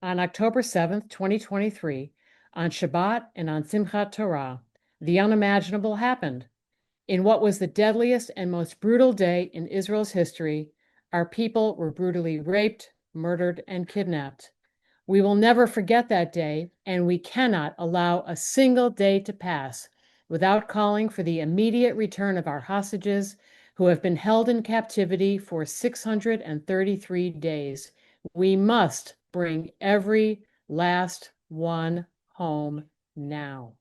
On October 7th, 2023, on Shabbat and on Simchat Torah, the unimaginable happened. In what was the deadliest and most brutal day in Israel's history, our people were brutally raped, murdered, and kidnapped. We will never forget that day, and we cannot allow a single day to pass without calling for the immediate return of our hostages who have been held in captivity for 633 days. We must bring every last one home now.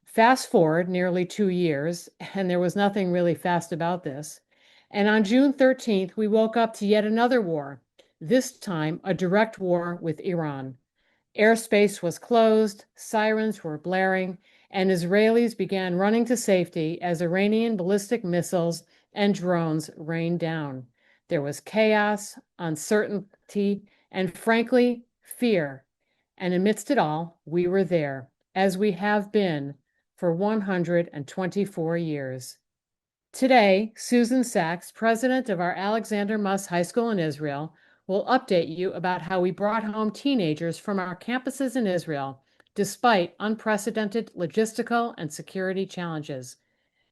Fast forward nearly 2 years, and there was nothing really fast about this. And on June 13th, we woke up to yet another war, this time a direct war with Iran. Airspace was closed, sirens were blaring, and Israelis began running to safety as Iranian ballistic missiles and drones rained down. There was chaos, uncertainty, and frankly, fear. And amidst it all, we were there, as we have been for 124 years. Today, Susan Sachs, president of our Alexander Muss High School in Israel, will update you about how we brought home teenagers from our campuses in Israel, despite unprecedented logistical and security challenges.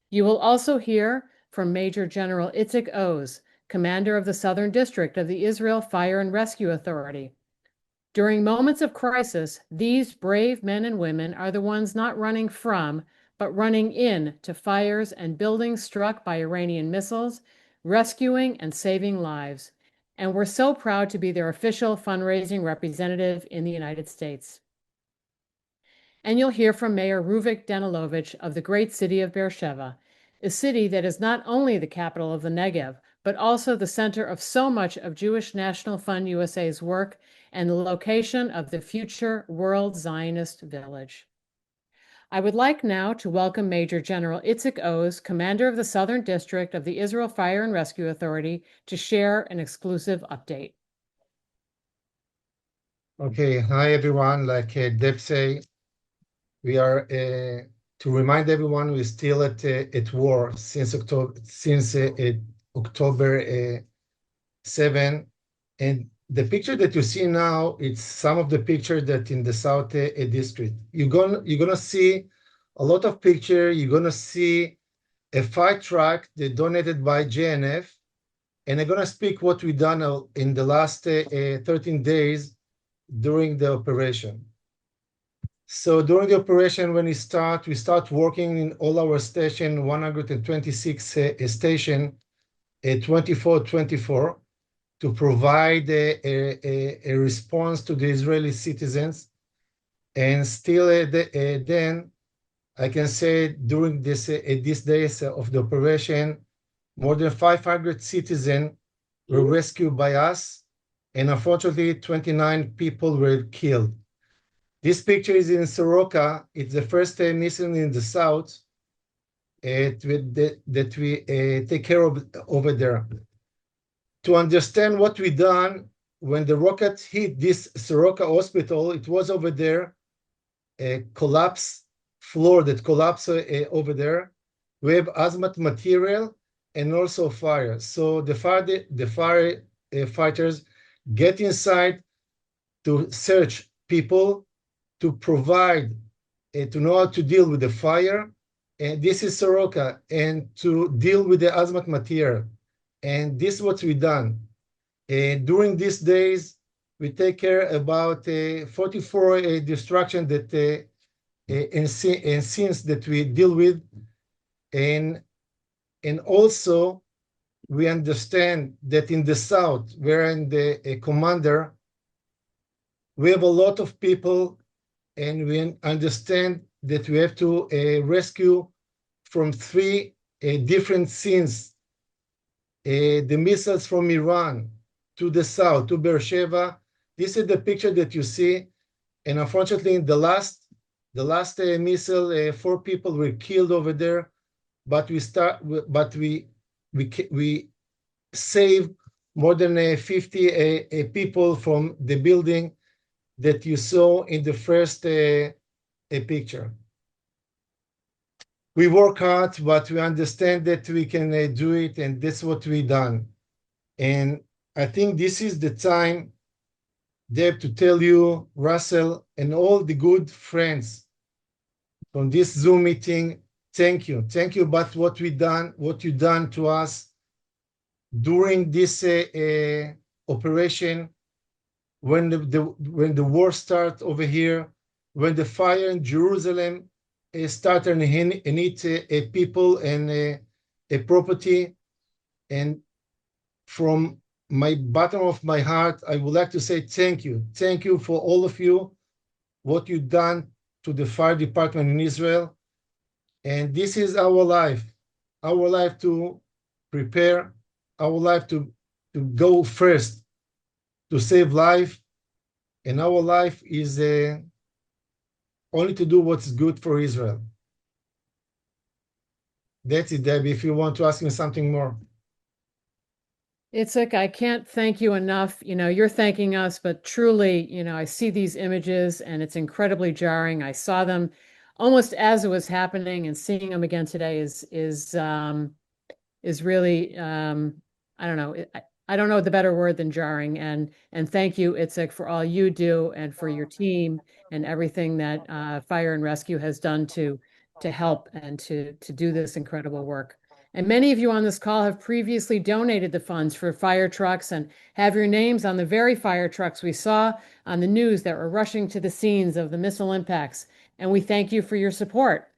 You will also hear from Major General Itzik Oz, commander of the Southern District of the Israel Fire and Rescue Authority. During moments of crisis, these brave men and women are the ones not running from, but running in to fires and buildings struck by Iranian missiles, rescuing and saving lives. And we're so proud to be their official fundraising representative in the United States. And you'll hear from Mayor Ruvik Danilovich of the great city of Be'er Sheva, a city that is not only the capital of the Negev, but also the center of so much of Jewish National Fund USA's work and the location of the future World Zionist Village. I would like now to welcome Major General Itzik Oz, commander of the Southern District of the Israel Fire and Rescue Authority, to share an exclusive update. Okay, hi everyone. Like Deb say, we are to remind everyone we're still at war since October 7, and the picture that you see now, it's some of the pictures that in the South District. You're gonna see a lot of picture. You're gonna see a fire truck that donated by JNF, and I'm gonna speak what we done in the last 13 days during the operation. So during the operation, when we start working in all our station, 126 station, 24/24, to provide a response to the Israeli citizens. And still then, I can say during these days of the operation, more than 500 citizens were rescued by us, and unfortunately, 29 people were killed. This picture is in Soroka. It's the first mission in the south that we take care of over there. To understand what we done, when the rocket hit this Soroka hospital, it was over there, a collapse floor that collapsed over there. We have hazmat material and also fire. So the firefighters get inside to search people, to provide, to know how to deal with the fire. And this is Soroka, and to deal with the hazmat material. And this is what we done. During these days, we take care about 44 destruction that and scenes that we deal with. And also, we understand that in the south, where I'm the commander, we have a lot of people, and we understand that we have to rescue from 3 different scenes. The missiles from Iran to the south, to Be'er Sheva. This is the picture that you see. And unfortunately, in the last missile, 4 people were killed over there. But we saved more than 50 people from the building that you saw in the first picture. We work hard, but we understand that we can do it, and that's what we done. And I think this is the time Deb, to tell you, Russell, and all the good friends from this Zoom meeting, thank you. Thank you about what you done to us during this operation, when the war started over here, when the fire in Jerusalem started and hit people and property. And from my bottom of my heart, I would like to say thank you. Thank you for all of you, what you've done to the fire department in Israel. And this is our life to prepare, our life to go first, to save life. And our life is only to do what's good for Israel. That's it, Debbie, if you want to ask me something more. Itzik, I can't thank you enough. You're thanking us, but truly, I see these images and it's incredibly jarring. I saw them almost as it was happening, and seeing them again today is really I don't know. I don't know the better word than jarring. And thank you, Itzik, for all you do and for your team and everything that Fire and Rescue has done to help and to do this incredible work. And many of you on this call have previously donated the funds for fire trucks and have your names on the very fire trucks we saw on the news that were rushing to the scenes of the missile impacts. And we thank you for your support.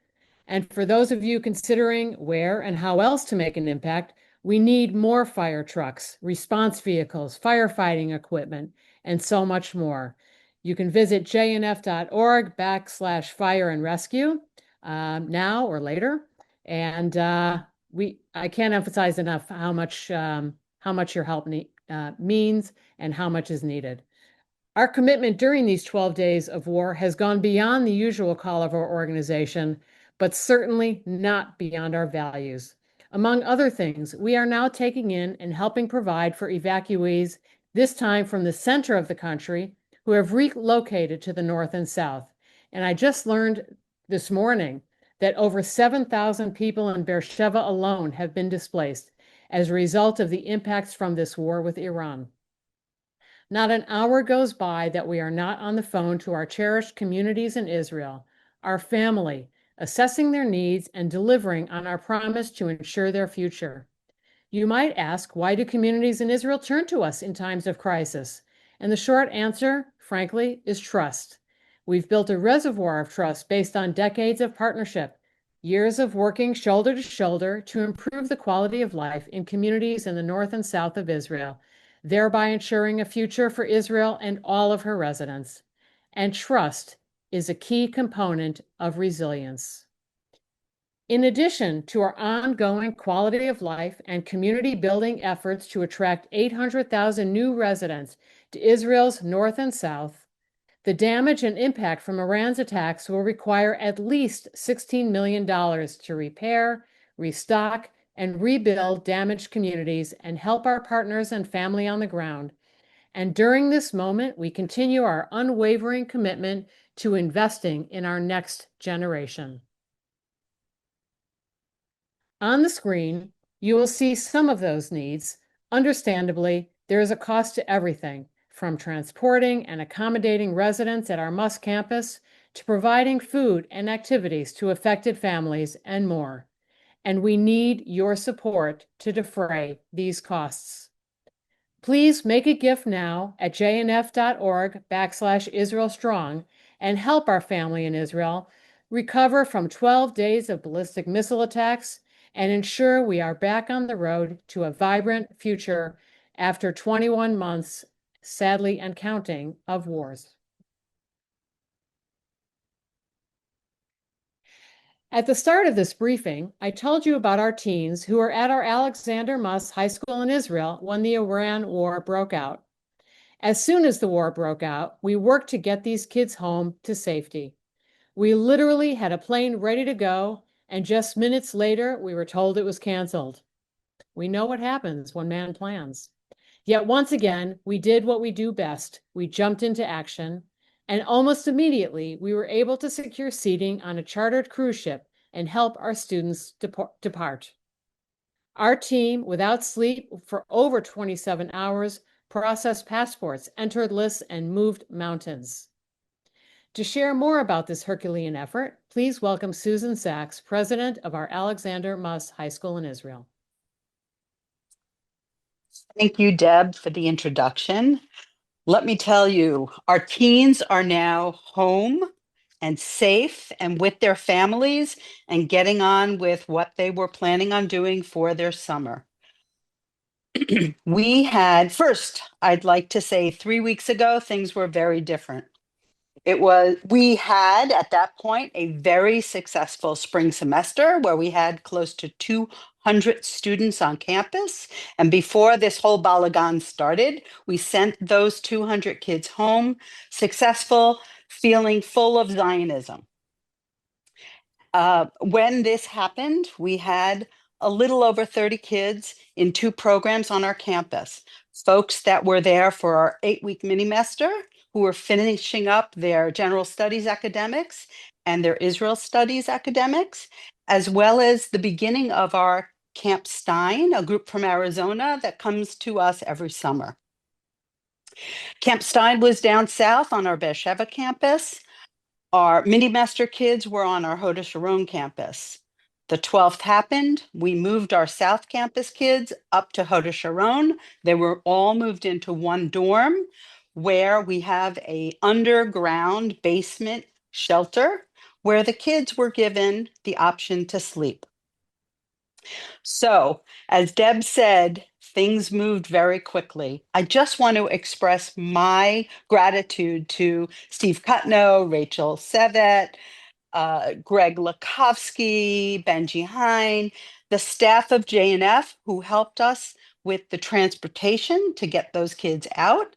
And for those of you considering where and how else to make an impact, we need more fire trucks, response vehicles, firefighting equipment, and so much more. You can visit jnf.org/fire and rescue now or later. And I can't emphasize enough how much your help means and how much is needed. Our commitment during these 12 days of war has gone beyond the usual call of our organization, but certainly not beyond our values. Among other things, we are now taking in and helping provide for evacuees, this time from the center of the country, who have relocated to the north and south. And I just learned this morning that over 7,000 people in Be'er Sheva alone have been displaced as a result of the impacts from this war with Iran. Not an hour goes by that we are not on the phone to our cherished communities in Israel, our family, assessing their needs and delivering on our promise to ensure their future. You might ask, why do communities in Israel turn to us in times of crisis? And the short answer, frankly, is trust. We've built a reservoir of trust based on decades of partnership, years of working shoulder to shoulder to improve the quality of life in communities in the north and south of Israel, thereby ensuring a future for Israel and all of her residents. And trust is a key component of resilience. In addition to our ongoing quality of life and community building efforts to attract 800,000 new residents to Israel's north and south, the damage and impact from Iran's attacks will require at least $16 million to repair, restock, and rebuild damaged communities and help our partners and family on the ground. And during this moment, we continue our unwavering commitment to investing in our next generation. On the screen, you will see some of those needs. Understandably, there is a cost to everything, from transporting and accommodating residents at our Muss campus to providing food and activities to affected families and more. And we need your support to defray these costs. Please make a gift now at jnf.org/Israel Strong and help our family in Israel recover from 12 days of ballistic missile attacks and ensure we are back on the road to a vibrant future after 21 months, sadly and counting, of wars. At the start of this briefing, I told you about our teens who were at our Alexander Muss High School in Israel when the Iran war broke out. As soon as the war broke out, we worked to get these kids home to safety. We literally had a plane ready to go, and just minutes later, we were told it was canceled. We know what happens when man plans. Yet once again, we did what we do best. We jumped into action, and almost immediately, we were able to secure seating on a chartered cruise ship and help our students depart. Our team, without sleep for over 27 hours, processed passports, entered lists, and moved mountains. To share more about this Herculean effort, please welcome Susan Sachs, president of our Alexander Muss High School in Israel. Thank you, Deb, for the introduction. Let me tell you, our teens are now home and safe and with their families and getting on with what they were planning on doing for their summer. First, I'd like to say 3 weeks ago, things were very different. We had at that point a very successful spring semester where we had close to 200 students on campus. And before this whole balagan started, we sent those 200 kids home, successful, feeling full of Zionism. When this happened, we had a little over 30 kids in 2 programs on our campus. Folks that were there for our 8-week mini-mester who were finishing up their general studies academics and their Israel studies academics, as well as the beginning of our Camp Stein, a group from Arizona that comes to us every summer. Camp Stein was down south on our Be'er Sheva campus. Our mini-master kids were on our Hoda Sharon campus. The 12th happened. We moved our South Campus kids up to Hoda Sharon. They were all moved into one dorm where we have a underground basement shelter where the kids were given the option to sleep. So, as Deb said, things moved very quickly. I just want to express my gratitude to Steve Cutno, Rachel Sevet, Greg Lakovsky, Benji Hine, the staff of JNF who helped us with the transportation to get those kids out,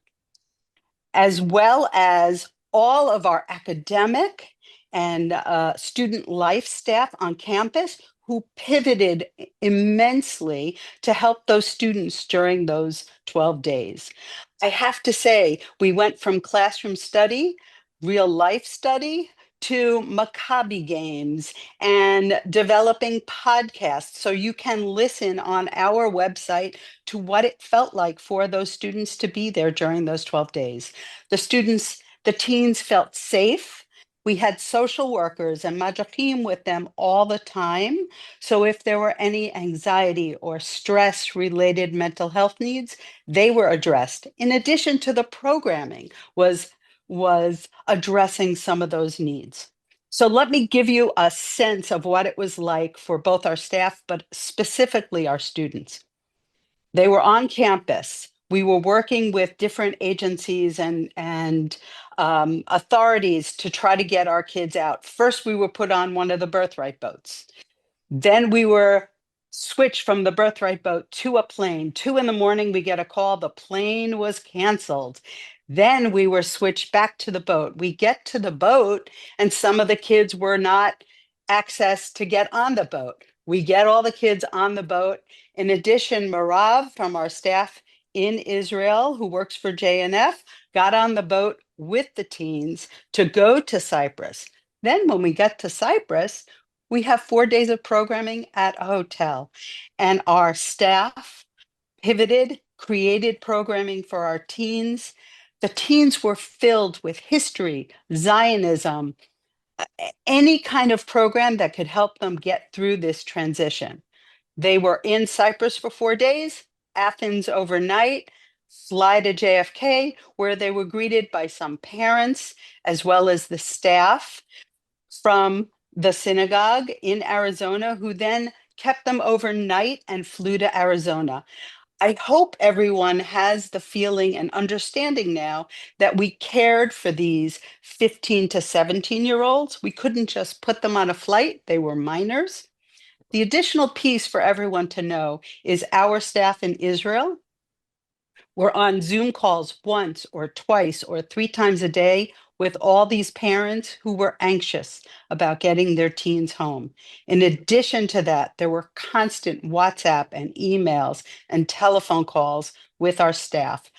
as well as all of our academic and student life staff on campus who pivoted immensely to help those students during those 12 days. I have to say, we went from classroom study, real life study, to Maccabi games and developing podcasts so you can listen on our website to what it felt like for those students to be there during those 12 days. The teens felt safe. We had social workers and madrachim with them all the time. So if there were any anxiety or stress related mental health needs, they were addressed. In addition to the programming was addressing some of those needs. So let me give you a sense of what it was like for both our staff, but specifically our students. They were on campus. We were working with different agencies and authorities to try to get our kids out. First, we were put on one of the birthright boats. Then we were switched from the birthright boat to a plane. 2 a.m, we get a call, the plane was canceled. Then we were switched back to the boat. We get to the boat and some of the kids were not accessed to get on the boat. We get all the kids on the boat. In addition, Marav from our staff in Israel, who works for JNF, got on the boat with the teens to go to Cyprus. Then when we get to Cyprus, we have 4 days of programming at a hotel, and our staff pivoted, created programming for our teens. The teens were filled with history, Zionism, any kind of program that could help them get through this transition. They were in Cyprus for 4 days, Athens overnight, fly to JFK, where they were greeted by some parents as well as the staff from the synagogue in Arizona, who then kept them overnight and flew to Arizona. I hope everyone has the feeling and understanding now that we cared for these 15 to 17-year-olds. We couldn't just put them on a flight. They were minors. The additional piece for everyone to know is our staff in Israel were on Zoom calls once or twice or 3 times a day with all these parents who were anxious about getting their teens home. In addition to that, there were constant WhatsApp and emails and telephone calls with our staff.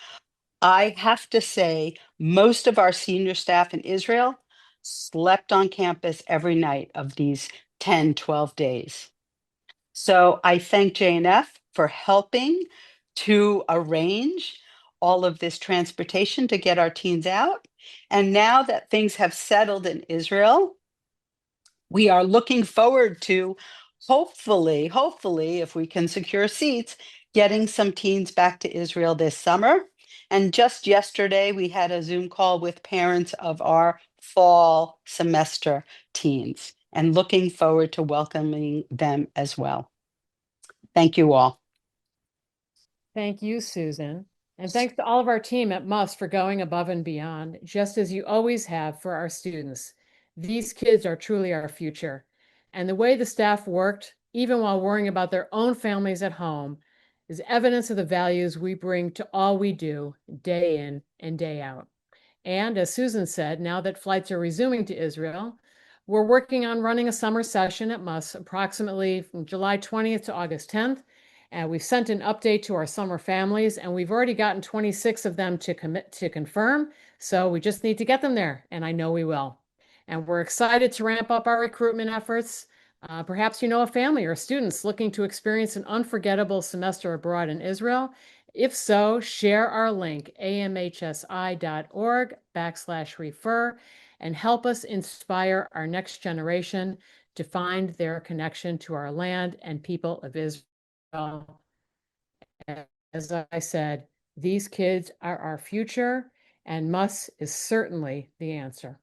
I have to say, most of our senior staff in Israel slept on campus every night of these 10, 12 days. So I thank JNF for helping to arrange all of this transportation to get our teens out. And now that things have settled in Israel, we are looking forward to hopefully, if we can secure seats, getting some teens back to Israel this summer. And just yesterday, we had a Zoom call with parents of our fall semester teens and looking forward to welcoming them as well. Thank you all. Thank you, Susan. And thanks to all of our team at Muss for going above and beyond, just as you always have for our students. These kids are truly our future. And the way the staff worked, even while worrying about their own families at home, is evidence of the values we bring to all we do day in and day out. And as Susan said, now that flights are resuming to Israel, we're working on running a summer session at Muss approximately from July 20th to August 10th. And we've sent an update to our summer families, and we've already gotten 26 of them to commit to confirm. So we just need to get them there, and I know we will. And we're excited to ramp up our recruitment efforts. Perhaps you know a family or students looking to experience an unforgettable semester abroad in Israel. If so, share our link, amhsi.org/refer, and help us inspire our next generation to find their connection to our land and people of Israel. As I said, these kids are our future, and Muss is certainly the answer.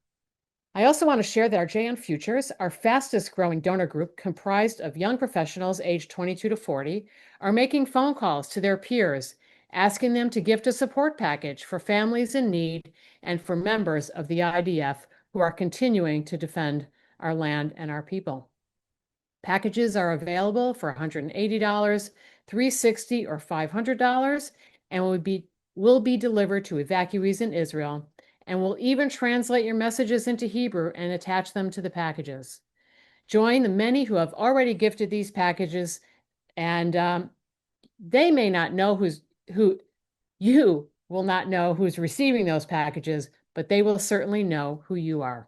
I also want to share that our JN Futures, our fastest growing donor group comprised of young professionals aged 22 to 40, are making phone calls to their peers, asking them to gift a support package for families in need and for members of the IDF who are continuing to defend our land and our people. Packages are available for $180, $360, or $500, and will be delivered to evacuees in Israel, and will even translate your messages into Hebrew and attach them to the packages. Join the many who have already gifted these packages, and they may not know you will not know who's receiving those packages, but they will certainly know who you are.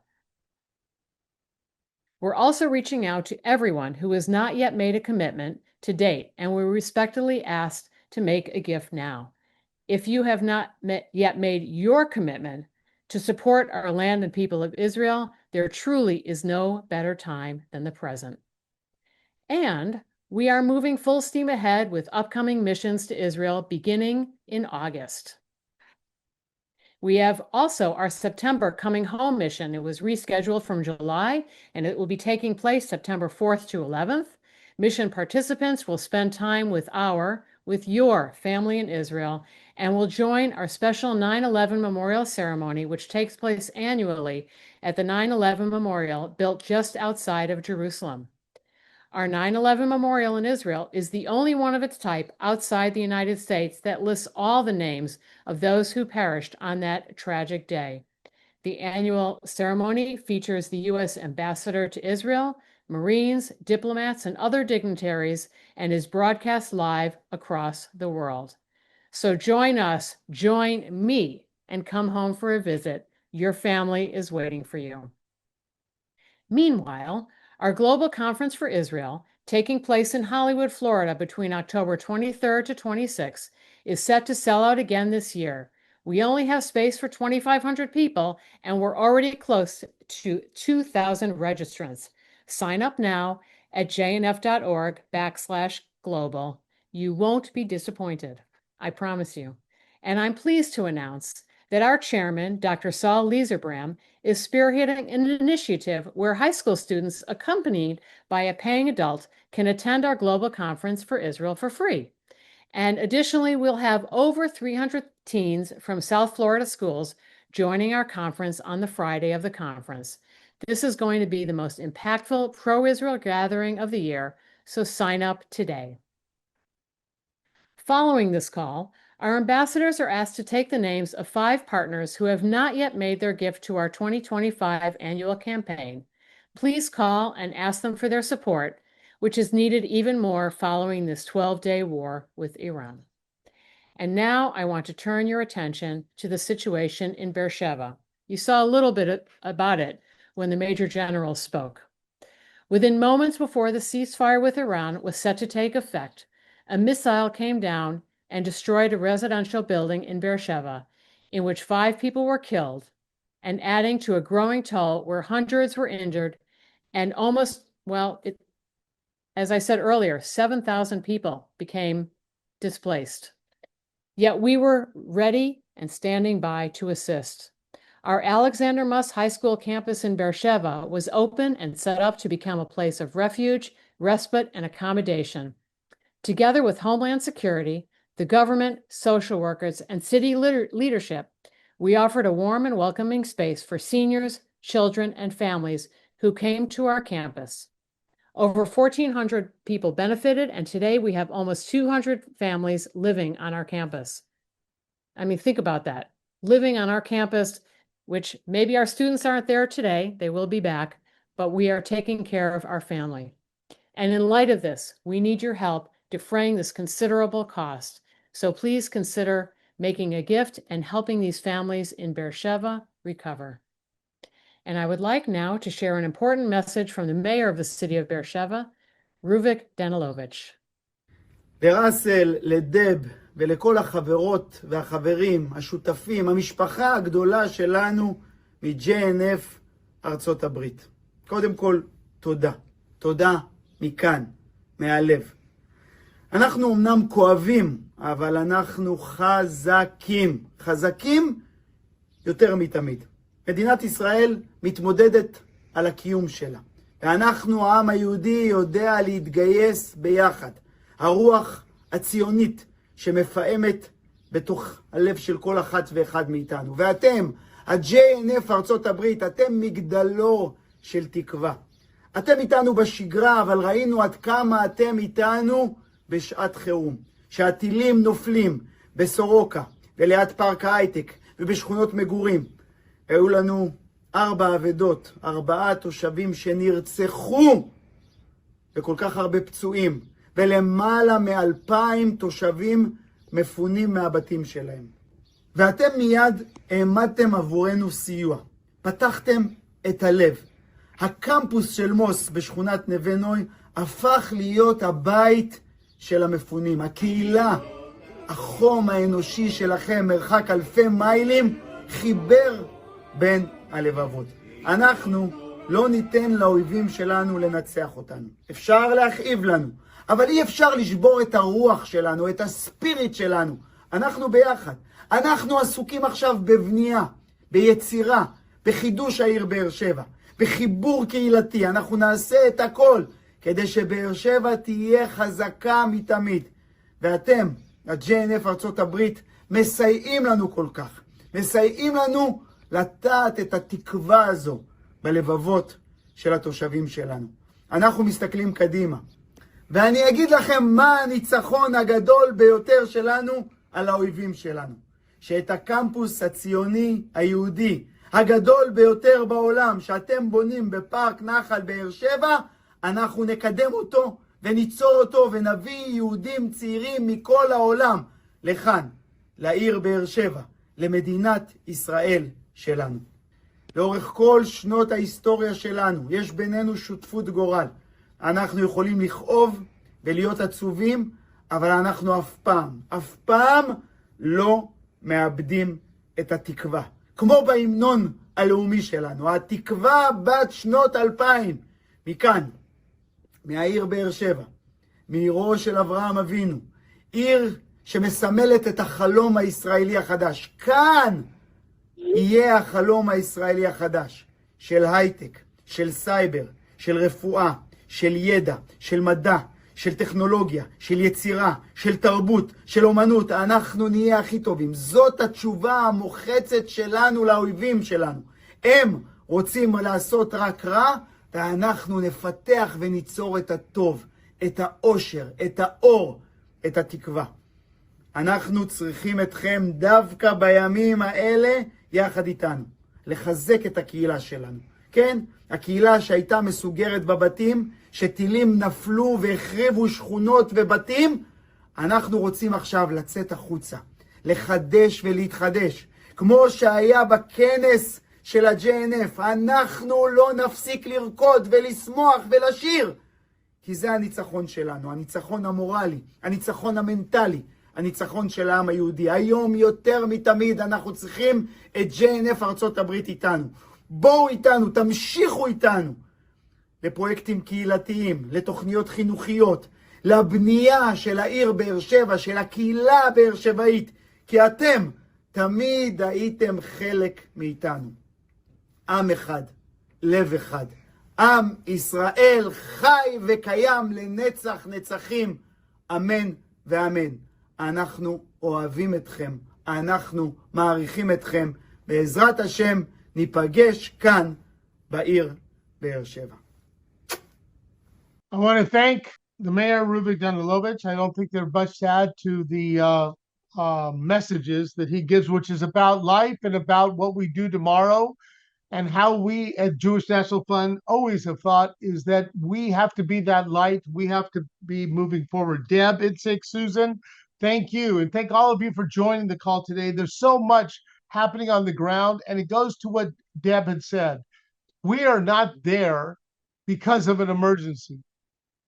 We're also reaching out to everyone who has not yet made a commitment to date, and we're respectfully asked to make a gift now. If you have not yet made your commitment to support our land and people of Israel, there truly is no better time than the present. And we are moving full steam ahead with upcoming missions to Israel beginning in August. We have also our September Coming Home mission. It was rescheduled from July, and it will be taking place September 4th to 11th. Mission participants will spend time with your family in Israel, and will join our special 9/11 memorial ceremony, which takes place annually at the 9/11 Memorial built just outside of Jerusalem. Our 9/11 Memorial in Israel is the only one of its type outside the United States that lists all the names of those who perished on that tragic day. The annual ceremony features the U.S. Ambassador to Israel, Marines, diplomats, and other dignitaries, and is broadcast live across the world. So join us, join me, and come home for a visit. Your family is waiting for you. Meanwhile, our Global Conference for Israel, taking place in Hollywood, Florida between October 23rd to 26th, is set to sell out again this year. We only have space for 2,500 people, and we're already close to 2,000 registrants. Sign up now at jnf.org/global. You won't be disappointed, I promise you. And I'm pleased to announce that our chairman, Dr. Saul Lieserbram, is spearheading an initiative where high school students accompanied by a paying adult can attend our global conference for Israel for free. And additionally, we'll have over 300 teens from South Florida schools joining our conference on the Friday of the conference. This is going to be the most impactful pro-Israel gathering of the year, so sign up today. Following this call, our ambassadors are asked to take the names of 5 partners who have not yet made their gift to our 2025 annual campaign. Please call and ask them for their support, which is needed even more following this 12-day war with Iran. And now I want to turn your attention to the situation in Be'er Sheva. You saw a little bit about it when the Major General spoke. Within moments before the ceasefire with Iran was set to take effect, a missile came down and destroyed a residential building in Be'er Sheva, in which 5 people were killed, and adding to a growing toll where hundreds were injured and almost, as I said earlier, 7,000 people became displaced. Yet we were ready and standing by to assist. Our Alexander Muss High School campus in Be'er Sheva was open and set up to become a place of refuge, respite, and accommodation. Together with Homeland Security, the government, social workers, and city leadership, we offered a warm and welcoming space for seniors, children, and families who came to our campus. Over 1,400 people benefited, and today we have almost 200 families living on our campus. I mean, think about that. Living on our campus, which maybe our students aren't there today, they will be back, but we are taking care of our family. And in light of this, we need your help defraying this considerable cost. So please consider making a gift and helping these families in Be'er Sheva recover. And I would like now to share an important message from the mayor of the city of Be'er Sheva, Ruvik Danilovich. לראסל, לדב ולכל החברות והחברים, השותפים, המשפחה הגדולה שלנו מ-JNF ארצות הברית. קודם כל, תודה. תודה מכאן, מהלב. אנחנו אמנם כואבים, אבל אנחנו חזקים. חזקים יותר מתמיד. מדינת ישראל מתמודדת על הקיום שלה. ואנחנו, העם היהודי, יודע להתגייס ביחד. הרוח הציונית שמפעמת בתוך הלב של כל אחת ואחד מאיתנו. ואתם, ה-JNF ארצות הברית, אתם מגדלור של תקווה. אתם איתנו בשגרה, אבל ראינו עד כמה אתם איתנו בשעת חירום. שהטילים נופלים בסורוקה וליד פארק ההייטק ובשכונות מגורים. היו לנו 4 אבדות, 4 תושבים שנרצחו וכל כך הרבה פצועים. ולמעלה מ2,000 תושבים מפונים מהבתים שלהם. ואתם מיד העמדתם עבורנו סיוע. פתחתם את הלב. הקמפוס של מוס בשכונת נווה נוי הפך להיות הבית של המפונים. הקהילה, החום האנושי שלכם, מרחק אלפי מיילים, חיבר בין הלבבות. אנחנו לא ניתן לאויבים שלנו לנצח אותנו. אפשר להכאיב לנו, אבל אי אפשר לשבור את הרוח שלנו, את הספיריט שלנו. אנחנו ביחד. אנחנו עסוקים עכשיו בבנייה, ביצירה, בחידוש העיר באר שבע, בחיבור קהילתי. אנחנו נעשה את הכל כדי שבאר שבע תהיה חזקה מתמיד. ואתם, ה-JNF ארצות הברית, מסייעים לנו כל כך. מסייעים לנו לטעת את התקווה הזו בלבבות של התושבים שלנו. אנחנו מסתכלים קדימה. ואני אגיד לכם מה הניצחון הגדול ביותר שלנו על האויבים שלנו. שאת הקמפוס הציוני היהודי הגדול ביותר בעולם שאתם בונים בפארק נחל באר שבע, אנחנו נקדם אותו וניצור אותו ונביא יהודים צעירים מכל העולם לכאן, לעיר באר שבע, למדינת ישראל שלנו. לאורך כל שנות ההיסטוריה שלנו יש בינינו שותפות גורל. אנחנו יכולים לכאוב ולהיות עצובים, אבל אנחנו אף פעם לא מאבדים את התקווה. כמו בהמנון הלאומי שלנו, התקווה בת שנות 2000, מכאן, מהעיר באר שבע, מעירו של אברהם אבינו, עיר שמסמלת את החלום הישראלי החדש. כאן יהיה החלום הישראלי החדש, של הייטק, של סייבר, של רפואה, של ידע, של מדע, של טכנולוגיה, של יצירה, של תרבות, של אומנות. אנחנו נהיה הכי טובים. זאת התשובה המוחצת שלנו לאויבים שלנו. הם רוצים לעשות רק רע, ואנחנו נפתח וניצור את הטוב, את האושר, את האור, את התקווה. אנחנו צריכים אתכם דווקא בימים האלה יחד איתנו. לחזק את הקהילה שלנו. כן? הקהילה שהייתה מסוגרת בבתים, שטילים נפלו והחריבו שכונות ובתים, אנחנו רוצים עכשיו לצאת החוצה, לחדש ולהתחדש. כמו שהיה בכנס של ה-JNF, אנחנו לא נפסיק לרקוד ולשמוח ולשיר, כי זה הניצחון שלנו, הניצחון המורלי, הניצחון המנטלי, הניצחון של העם היהודי. היום יותר מתמיד אנחנו צריכים את JNF ארצות הברית איתנו. בואו איתנו, תמשיכו איתנו. לפרויקטים קהילתיים, לתוכניות חינוכיות, לבנייה של העיר באר שבע, של הקהילה הבאר שבעית, כי אתם תמיד הייתם חלק מאיתנו. עם אחד, לב אחד. עם ישראל חי וקיים לנצח נצחים, אמן ואמן. אנחנו אוהבים אתכם, אנחנו מעריכים אתכם. בעזרת השם ניפגש כאן בעיר באר שבע. I want to thank the mayor, Rubik Danilovich. I don't think there's much to add to the messages that he gives, which is about life and about what we do tomorrow. And how we at Jewish National Fund always have thought is that we have to be that light. We have to be moving forward. Deb, Itzik, Susan, thank you. And thank all of you for joining the call today. There's so much happening on the ground, and it goes to what Deb had said. We are not there because of an emergency.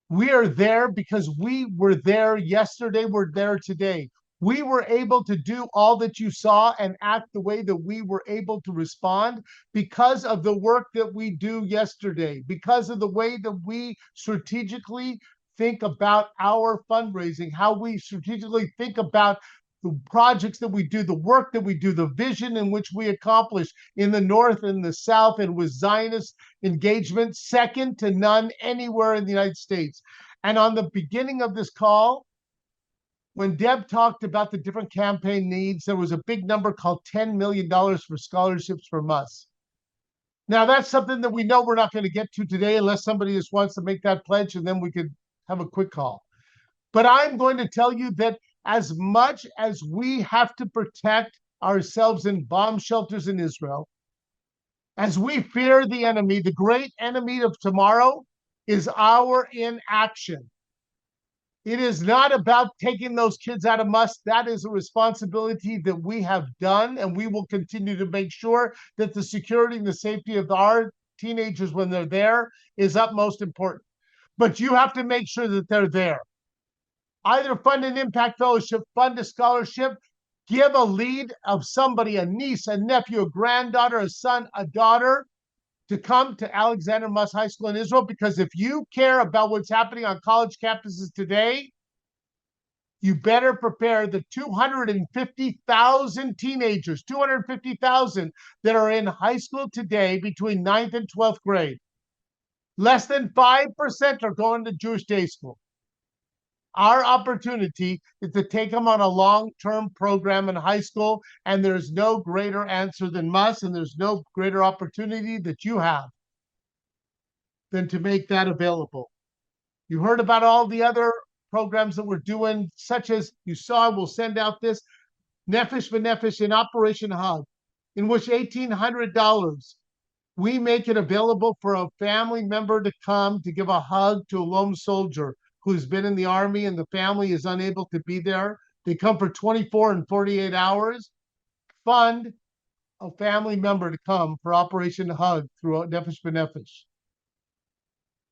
We are there because we were there yesterday, we're there today. We were able to do all that you saw and act the way that we were able to respond because of the work that we do yesterday, because of the way that we strategically think about our fundraising, how we strategically think about the projects that we do, the work that we do, the vision in which we accomplish in the North and the South, and with Zionist engagement, second to none anywhere in the United States. And on the beginning of this call, when Deb talked about the different campaign needs, there was a big number called $10 million for scholarships from us. Now, that's something that we know we're not going to get to today unless somebody just wants to make that pledge, and then we could have a quick call. But I'm going to tell you that as much as we have to protect ourselves in bomb shelters in Israel, as we fear the enemy, the great enemy of tomorrow is our inaction. It is not about taking those kids out of must. That is a responsibility that we have done, and we will continue to make sure that the security and the safety of our teenagers when they're there is utmost important. But you have to make sure that they're there. Either fund an impact fellowship, fund a scholarship, give a lead of somebody, a niece, a nephew, a granddaughter, a son, a daughter, to come to Alexander Muss High School in Israel, because if you care about what's happening on college campuses today, you better prepare the 250,000 teenagers, 250,000 that are in high school today between 9th and 12th grade. Less than 5% are going to Jewish day school. Our opportunity is to take them on a long-term program in high school, and there's no greater answer than Muss, and there's no greater opportunity that you have than to make that available. You heard about all the other programs that we're doing, such as you saw, we'll send out this Nefesh B'Nefesh in Operation Hug, in which $1,800, we make it available for a family member to come to give a hug to a lone soldier who's been in the army and the family is unable to be there. They come for 24 and 48 hours. Fund a family member to come for Operation Hug through Nefesh B'Nefesh.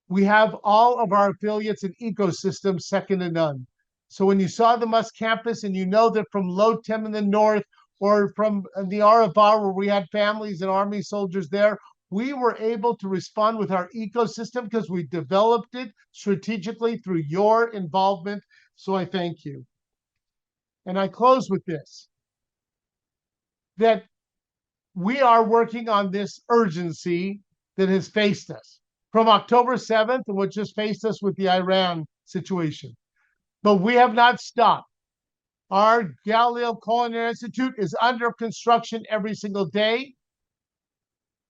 We have all of our affiliates and ecosystems second to none. So when you saw the Muss campus and you know that from Lotem in the north or from the Aravar where we had families and army soldiers there, we were able to respond with our ecosystem because we developed it strategically through your involvement. So I thank you. And I close with this, that we are working on this urgency that has faced us from October 7th and what just faced us with the Iran situation. But we have not stopped. Our Galileo Culinary Institute is under construction every single day.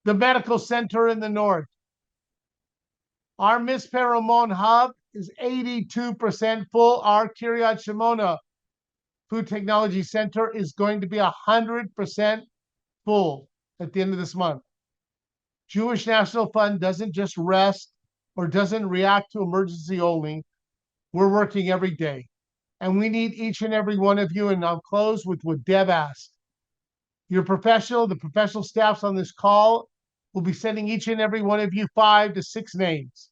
The medical center in the north. Our Mitzpe Ramon hub is 82% full. Our Kiryat Shimona Food Technology Center is going to be 100% full at the end of this month. Jewish National Fund doesn't just rest or doesn't react to emergency only. We're working every day. And we need each and every one of you. And I'll close with what Deb asked. Your professional, the professional staffs on this call will be sending each and every one of you 5 to 6 names.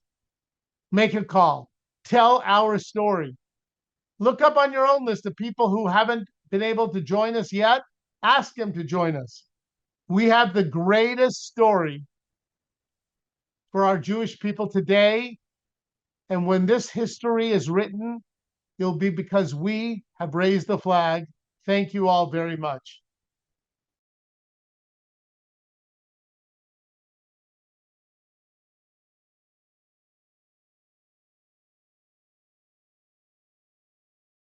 Make a call. Tell our story. Look up on your own list of people who haven't been able to join us yet. Ask them to join us. We have the greatest story for our Jewish people today. And when this history is written, it'll be because we have raised the flag. Thank you all very much.